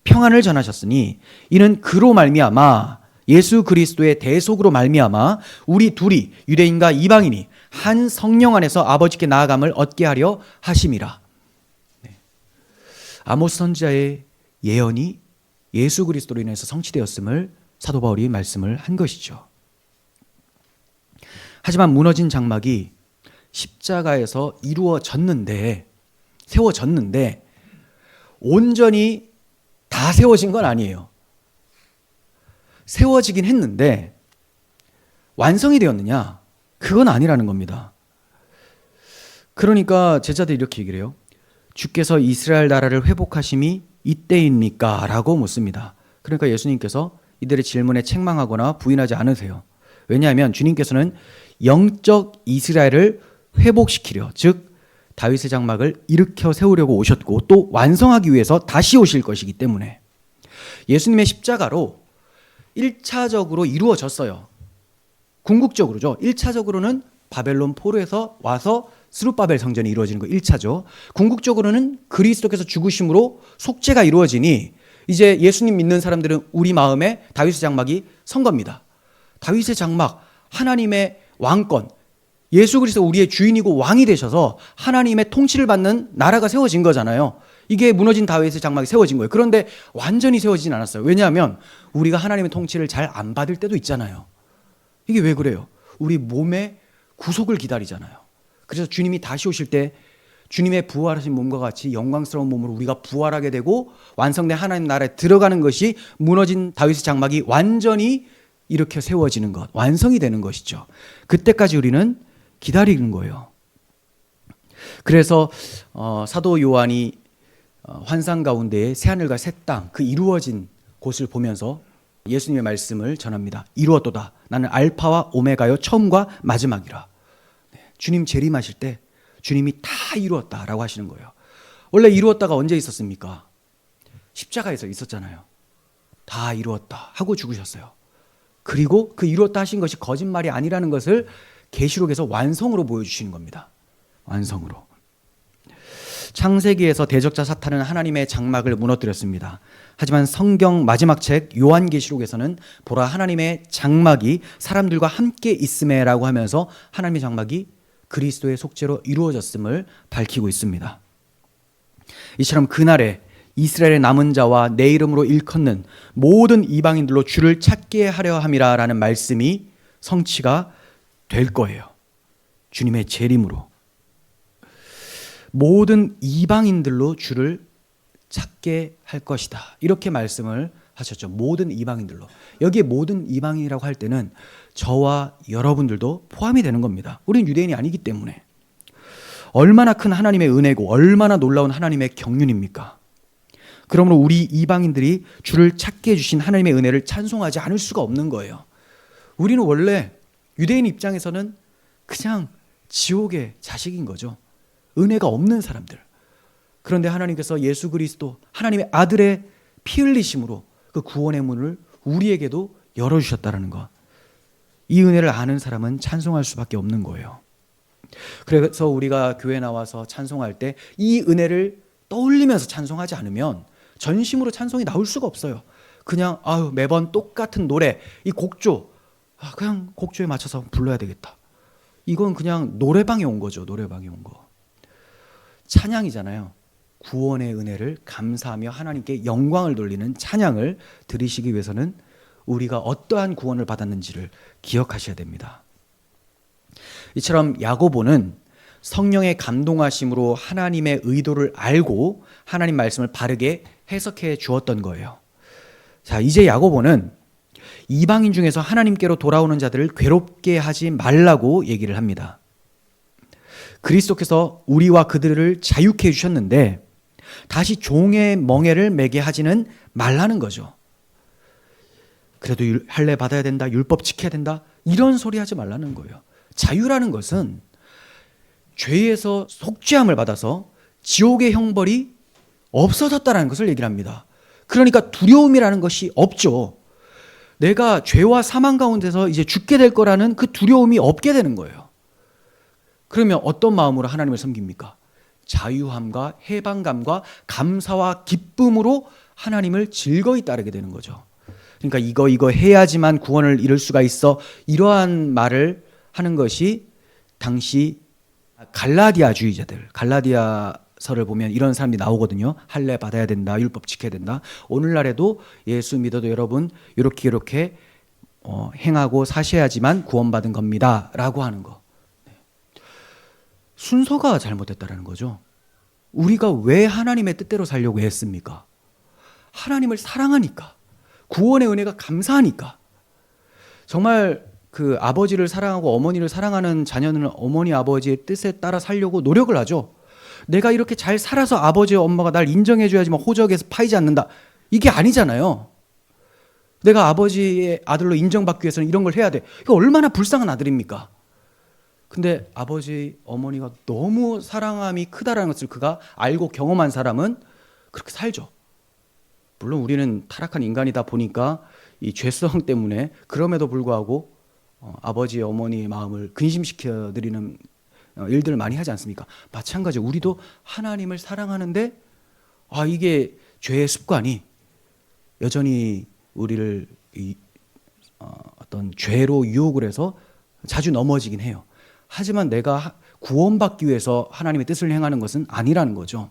평안을 전하셨으니 이는 그로 말미암아 예수 그리스도의 대속으로 말미암아 우리 둘이 유대인과 이방인이 한 성령 안에서 아버지께 나아감을 얻게 하려 하심이라. 아모스 선지자의 예언이 예수 그리스도로 인해서 성취되었음을 사도 바울이 말씀을 한 것이죠. 하지만 무너진 장막이 십자가에서 세워졌는데 온전히 다 세워진 건 아니에요. 세워지긴 했는데 완성이 되었느냐? 그건 아니라는 겁니다. 그러니까 제자들이 이렇게 얘기를 해요. 주께서 이스라엘 나라를 회복하심이 이때입니까? 라고 묻습니다. 그러니까 예수님께서 이들의 질문에 책망하거나 부인하지 않으세요. 왜냐하면 주님께서는 영적 이스라엘을 회복시키려, 즉 다윗의 장막을 일으켜 세우려고 오셨고 또 완성하기 위해서 다시 오실 것이기 때문에 예수님의 십자가로 1차적으로 이루어졌어요. 궁극적으로죠. 1차적으로는 바벨론 포로에서 와서 스룹바벨 성전이 이루어지는 거 1차죠. 궁극적으로는 그리스도께서 죽으심으로 속죄가 이루어지니 이제 예수님 믿는 사람들은 우리 마음에 다윗의 장막이 선 겁니다. 다윗의 장막, 하나님의 왕권, 예수 그리스도 우리의 주인이고 왕이 되셔서 하나님의 통치를 받는 나라가 세워진 거잖아요. 이게 무너진 다윗의 장막이 세워진 거예요. 그런데 완전히 세워지진 않았어요. 왜냐하면 우리가 하나님의 통치를 잘 안 받을 때도 있잖아요. 이게 왜 그래요? 우리 몸의 구속을 기다리잖아요. 그래서 주님이 다시 오실 때 주님의 부활하신 몸과 같이 영광스러운 몸으로 우리가 부활하게 되고 완성된 하나님 나라에 들어가는 것이 무너진 다윗의 장막이 완전히 이렇게 세워지는 것, 완성이 되는 것이죠. 그때까지 우리는 기다리는 거예요. 그래서 사도 요한이 환상 가운데에 새하늘과 새 땅, 그 이루어진 곳을 보면서 예수님의 말씀을 전합니다. 이루었도다. 나는 알파와 오메가요 처음과 마지막이라. 주님 재림하실 때 주님이 다 이루었다라고 하시는 거예요. 원래 이루었다가 언제 있었습니까? 십자가에서 있었잖아요. 다 이루었다 하고 죽으셨어요. 그리고 그 이루었다 하신 것이 거짓말이 아니라는 것을 계시록에서 완성으로 보여주시는 겁니다. 완성으로. 창세기에서 대적자 사탄은 하나님의 장막을 무너뜨렸습니다. 하지만 성경 마지막 책 요한계시록에서는 보라 하나님의 장막이 사람들과 함께 있음에라고 하면서 하나님의 장막이 그리스도의 속죄로 이루어졌음을 밝히고 있습니다. 이처럼 그날에 이스라엘의 남은 자와 내 이름으로 일컫는 모든 이방인들로 주를 찾게 하려 함이라 라는 말씀이 성취가 될 거예요. 주님의 재림으로. 모든 이방인들로 주를 찾게 할 것이다. 이렇게 말씀을 하셨죠. 모든 이방인들로. 여기에 모든 이방인이라고 할 때는 저와 여러분들도 포함이 되는 겁니다. 우리는 유대인이 아니기 때문에. 얼마나 큰 하나님의 은혜고 얼마나 놀라운 하나님의 경륜입니까? 그러므로 우리 이방인들이 주를 찾게 해주신 하나님의 은혜를 찬송하지 않을 수가 없는 거예요. 우리는 원래 유대인 입장에서는 그냥 지옥의 자식인 거죠. 은혜가 없는 사람들. 그런데 하나님께서 예수 그리스도 하나님의 아들의 피 흘리심으로 그 구원의 문을 우리에게도 열어주셨다는 것. 이 은혜를 아는 사람은 찬송할 수밖에 없는 거예요. 그래서 우리가 교회 나와서 찬송할 때 이 은혜를 떠올리면서 찬송하지 않으면 전심으로 찬송이 나올 수가 없어요. 그냥 매번 똑같은 노래, 이 곡조, 그냥 곡조에 맞춰서 불러야 되겠다. 이건 그냥 노래방에 온 거죠. 노래방에 온 거. 찬양이잖아요. 구원의 은혜를 감사하며 하나님께 영광을 돌리는 찬양을 드리시기 위해서는 우리가 어떠한 구원을 받았는지를 기억하셔야 됩니다. 이처럼 야고보는 성령의 감동하심으로 하나님의 의도를 알고 하나님 말씀을 바르게 해석해 주었던 거예요. 자, 이제 야고보는 이방인 중에서 하나님께로 돌아오는 자들을 괴롭게 하지 말라고 얘기를 합니다. 그리스도께서 우리와 그들을 자유케 해주셨는데 다시 종의 멍에를 매게 하지는 말라는 거죠. 그래도 할례 받아야 된다, 율법 지켜야 된다, 이런 소리 하지 말라는 거예요. 자유라는 것은 죄에서 속죄함을 받아서 지옥의 형벌이 없어졌다는 것을 얘기를 합니다. 그러니까 두려움이라는 것이 없죠. 내가 죄와 사망 가운데서 이제 죽게 될 거라는 그 두려움이 없게 되는 거예요. 그러면 어떤 마음으로 하나님을 섬깁니까? 자유함과 해방감과 감사와 기쁨으로 하나님을 즐거이 따르게 되는 거죠. 그러니까 이거 해야지만 구원을 이룰 수가 있어, 이러한 말을 하는 것이 당시 갈라디아주의자들, 갈라디아서를 보면 이런 사람들이 나오거든요. 할례 받아야 된다, 율법 지켜야 된다. 오늘날에도 예수 믿어도 여러분 이렇게 행하고 사셔야지만 구원받은 겁니다 라고 하는 거. 순서가 잘못됐다는 거죠. 우리가 왜 하나님의 뜻대로 살려고 했습니까? 하나님을 사랑하니까, 구원의 은혜가 감사하니까. 정말 그 아버지를 사랑하고 어머니를 사랑하는 자녀는 어머니 아버지의 뜻에 따라 살려고 노력을 하죠. 내가 이렇게 잘 살아서 아버지 엄마가 날 인정해줘야지만 호적에서 파이지 않는다, 이게 아니잖아요. 내가 아버지의 아들로 인정받기 위해서는 이런 걸 해야 돼. 이거 얼마나 불쌍한 아들입니까? 근데 아버지 어머니가 너무 사랑함이 크다라는 것을 그가 알고 경험한 사람은 그렇게 살죠. 물론 우리는 타락한 인간이다 보니까 이 죄성 때문에 그럼에도 불구하고 아버지 어머니의 마음을 근심시켜 드리는 일들을 많이 하지 않습니까? 마찬가지로 우리도 하나님을 사랑하는데 이게 죄의 습관이 여전히 우리를 어떤 죄로 유혹을 해서 자주 넘어지긴 해요. 하지만 내가 구원받기 위해서 하나님의 뜻을 행하는 것은 아니라는 거죠.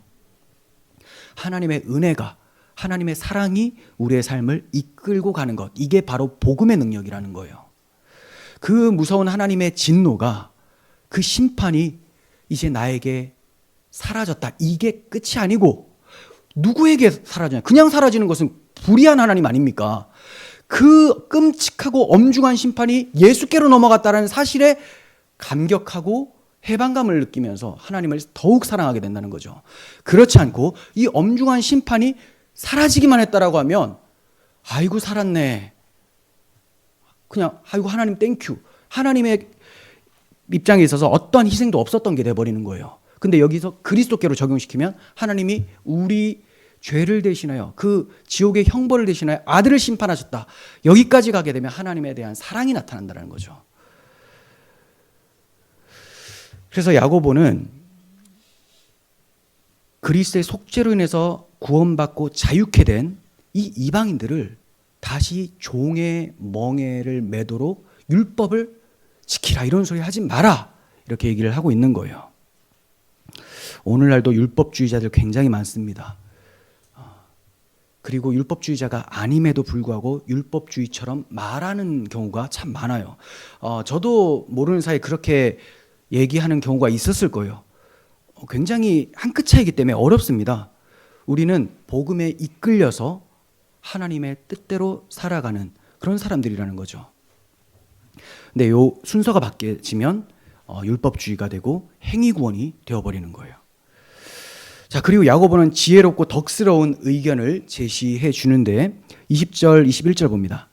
하나님의 은혜가, 하나님의 사랑이 우리의 삶을 이끌고 가는 것, 이게 바로 복음의 능력이라는 거예요. 그 무서운 하나님의 진노가, 그 심판이 이제 나에게 사라졌다, 이게 끝이 아니고 누구에게 사라지냐? 그냥 사라지는 것은 불의한 하나님 아닙니까? 그 끔찍하고 엄중한 심판이 예수께로 넘어갔다는 사실에 감격하고 해방감을 느끼면서 하나님을 더욱 사랑하게 된다는 거죠. 그렇지 않고 이 엄중한 심판이 사라지기만 했다라고 하면 아이고 살았네, 그냥 아이고 하나님 땡큐, 하나님의 입장에 있어서 어떠한 희생도 없었던 게 돼버리는 거예요. 근데 여기서 그리스도께로 적용시키면 하나님이 우리 죄를 대신하여 그 지옥의 형벌을 대신하여 아들을 심판하셨다, 여기까지 가게 되면 하나님에 대한 사랑이 나타난다는 거죠. 그래서 야고보는 그리스도의 속죄로 인해서 구원받고 자유케 된 이 이방인들을 다시 종의 멍에를 매도록 율법을 지키라, 이런 소리 하지 마라, 이렇게 얘기를 하고 있는 거예요. 오늘날도 율법주의자들 굉장히 많습니다. 그리고 율법주의자가 아님에도 불구하고 율법주의처럼 말하는 경우가 참 많아요. 저도 모르는 사이에 그렇게 얘기하는 경우가 있었을 거예요. 굉장히 한 끗 차이기 때문에 어렵습니다. 우리는 복음에 이끌려서 하나님의 뜻대로 살아가는 그런 사람들이라는 거죠. 근데 요 순서가 바뀌어지면 율법주의가 되고 행위구원이 되어버리는 거예요. 자, 그리고 야고보는 지혜롭고 덕스러운 의견을 제시해 주는데 20절, 21절 봅니다.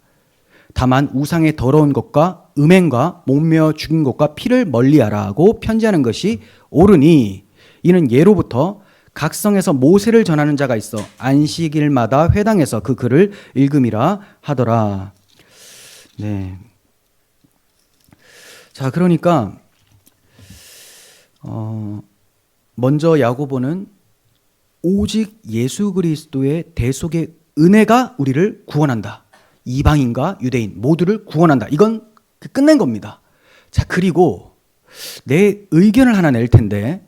다만 우상의 더러운 것과 음행과 목매어 죽인 것과 피를 멀리하라고 편지하는 것이 옳으니 이는 예로부터 각 성에서 모세를 전하는 자가 있어 안식일마다 회당에서 그 글을 읽음이라 하더라. 네. 자, 그러니까 먼저 야고보는 오직 예수 그리스도의 대속의 은혜가 우리를 구원한다. 이방인과 유대인 모두를 구원한다. 이건 끝낸 겁니다. 자, 그리고 내 의견을 하나 낼 텐데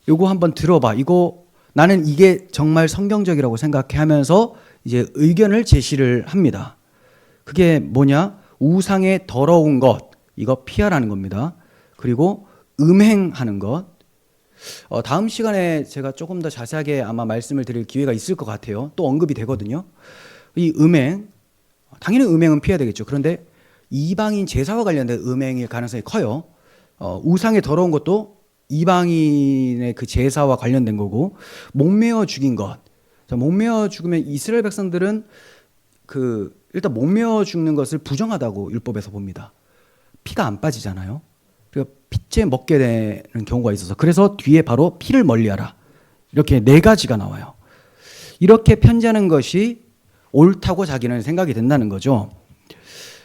요거 한번 들어봐. 이거 나는 이게 정말 성경적이라고 생각해 하면서 이제 의견을 제시를 합니다. 그게 뭐냐? 우상의 더러운 것, 이거 피하라는 겁니다. 그리고 음행하는 것. 다음 시간에 제가 조금 더 자세하게 아마 말씀을 드릴 기회가 있을 것 같아요. 또 언급이 되거든요. 이 음행, 당연히 음행은 피해야 되겠죠. 그런데 이방인 제사와 관련된 음행일 가능성이 커요. 우상의 더러운 것도 이방인의 그 제사와 관련된 거고, 목매어 죽인 것. 자, 목매어 죽으면 이스라엘 백성들은 일단 목매어 죽는 것을 부정하다고 율법에서 봅니다. 피가 안 빠지잖아요. 그러니까 피째 먹게 되는 경우가 있어서, 그래서 뒤에 바로 피를 멀리하라, 이렇게 4가지가 나와요. 이렇게 편지하는 것이 옳다고 자기는 생각이 된다는 거죠.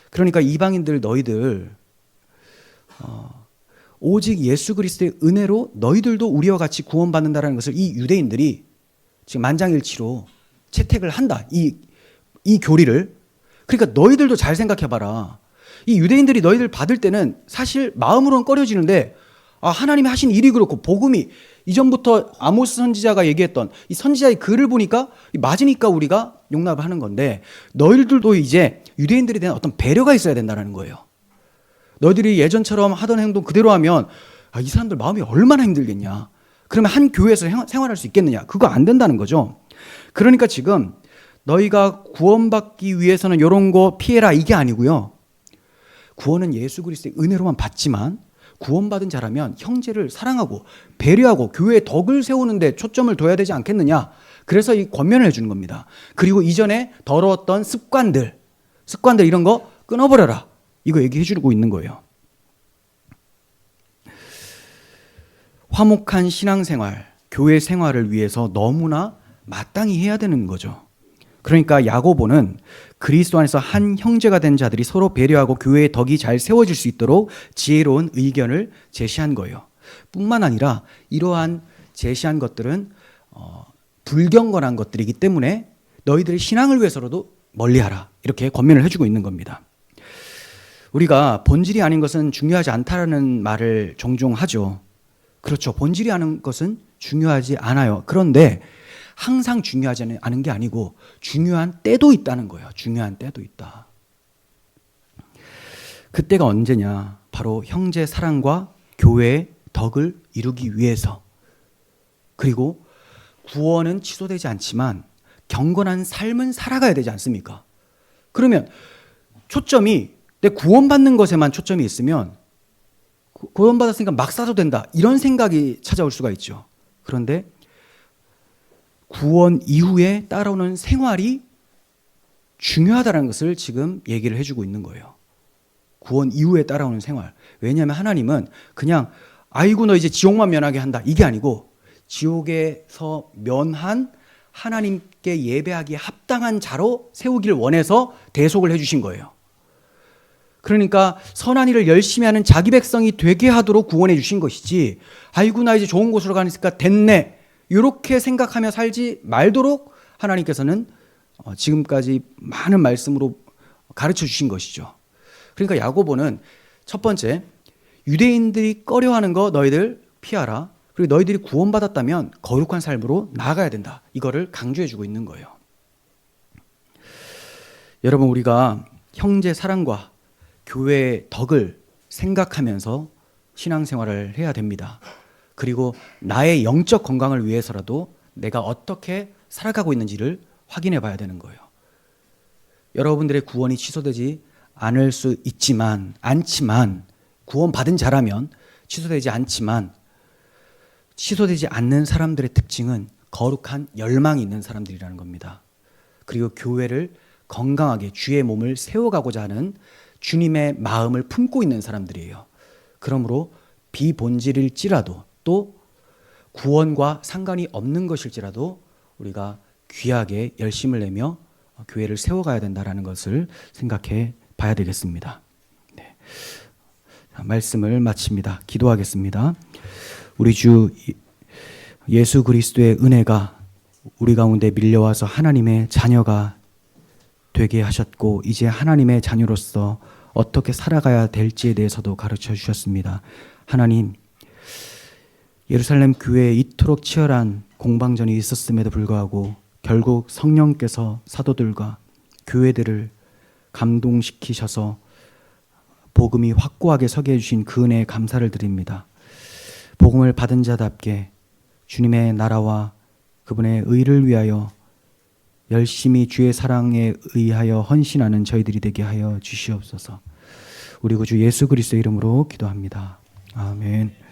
그러니까 이방인들 너희들 오직 예수 그리스도의 은혜로 너희들도 우리와 같이 구원받는다라는 것을 이 유대인들이 지금 만장일치로 채택을 한다. 이 교리를. 그러니까 너희들도 잘 생각해봐라. 이 유대인들이 너희들 받을 때는 사실 마음으로는 꺼려지는데 하나님이 하신 일이 그렇고 복음이 이전부터 아모스 선지자가 얘기했던 이 선지자의 글을 보니까 맞으니까 우리가 용납을 하는 건데, 너희들도 이제 유대인들에 대한 어떤 배려가 있어야 된다는 거예요. 너희들이 예전처럼 하던 행동 그대로 하면 이 사람들 마음이 얼마나 힘들겠냐. 그러면 한 교회에서 생활할 수 있겠느냐. 그거 안 된다는 거죠. 그러니까 지금 너희가 구원받기 위해서는 이런 거 피해라, 이게 아니고요. 구원은 예수 그리스도의 은혜로만 받지만 구원받은 자라면 형제를 사랑하고 배려하고 교회의 덕을 세우는 데 초점을 둬야 되지 않겠느냐. 그래서 이 권면을 해주는 겁니다. 그리고 이전에 더러웠던 습관들 이런 거 끊어버려라, 이거 얘기해 주고 있는 거예요. 화목한 신앙생활, 교회 생활을 위해서 너무나 마땅히 해야 되는 거죠. 그러니까 야고보는 그리스도 안에서 한 형제가 된 자들이 서로 배려하고 교회의 덕이 잘 세워질 수 있도록 지혜로운 의견을 제시한 거예요. 뿐만 아니라 이러한 제시한 것들은 불경건한 것들이기 때문에 너희들의 신앙을 위해서라도 멀리하라, 이렇게 권면을 해주고 있는 겁니다. 우리가 본질이 아닌 것은 중요하지 않다라는 말을 종종 하죠. 그렇죠. 본질이 아닌 것은 중요하지 않아요. 그런데 항상 중요하지 않은 게 아니고 중요한 때도 있다는 거예요. 중요한 때도 있다. 그때가 언제냐? 바로 형제 사랑과 교회의 덕을 이루기 위해서. 그리고 구원은 취소되지 않지만 경건한 삶은 살아가야 되지 않습니까? 그러면 초점이 내 구원받는 것에만 초점이 있으면 구원받았으니까 막 사도 된다, 이런 생각이 찾아올 수가 있죠. 그런데 구원 이후에 따라오는 생활이 중요하다는 것을 지금 얘기를 해주고 있는 거예요. 구원 이후에 따라오는 생활. 왜냐하면 하나님은 그냥 아이고 너 이제 지옥만 면하게 한다, 이게 아니고 지옥에서 면한 하나님께 예배하기에 합당한 자로 세우기를 원해서 대속을 해주신 거예요. 그러니까 선한 일을 열심히 하는 자기 백성이 되게 하도록 구원해 주신 것이지, 아이고 나 이제 좋은 곳으로 가니까 됐네, 이렇게 생각하며 살지 말도록 하나님께서는 지금까지 많은 말씀으로 가르쳐 주신 것이죠. 그러니까 야고보는 첫 번째, 유대인들이 꺼려하는 거 너희들 피하라. 그리고 너희들이 구원받았다면 거룩한 삶으로 나아가야 된다, 이거를 강조해 주고 있는 거예요. 여러분, 우리가 형제 사랑과 교회의 덕을 생각하면서 신앙생활을 해야 됩니다. 그리고 나의 영적 건강을 위해서라도 내가 어떻게 살아가고 있는지를 확인해 봐야 되는 거예요. 여러분들의 구원이 취소되지 않을 수 않지만 구원받은 자라면 취소되지 않지만 취소되지 않는 사람들의 특징은 거룩한 열망이 있는 사람들이라는 겁니다. 그리고 교회를 건강하게 주의 몸을 세워가고자 하는 주님의 마음을 품고 있는 사람들이에요. 그러므로 비본질일지라도 또 구원과 상관이 없는 것일지라도 우리가 귀하게 열심을 내며 교회를 세워가야 된다는 것을 생각해 봐야 되겠습니다. 네. 말씀을 마칩니다. 기도하겠습니다. 우리 주 예수 그리스도의 은혜가 우리 가운데 밀려와서 하나님의 자녀가 되게 하셨고 이제 하나님의 자녀로서 어떻게 살아가야 될지에 대해서도 가르쳐 주셨습니다. 하나님, 예루살렘 교회에 이토록 치열한 공방전이 있었음에도 불구하고 결국 성령께서 사도들과 교회들을 감동시키셔서 복음이 확고하게 서게 해주신 그 은혜에 감사를 드립니다. 복음을 받은 자답게 주님의 나라와 그분의 의를 위하여 열심히 주의 사랑에 의하여 헌신하는 저희들이 되게 하여 주시옵소서. 우리 구주 예수 그리스도의 이름으로 기도합니다. 아멘.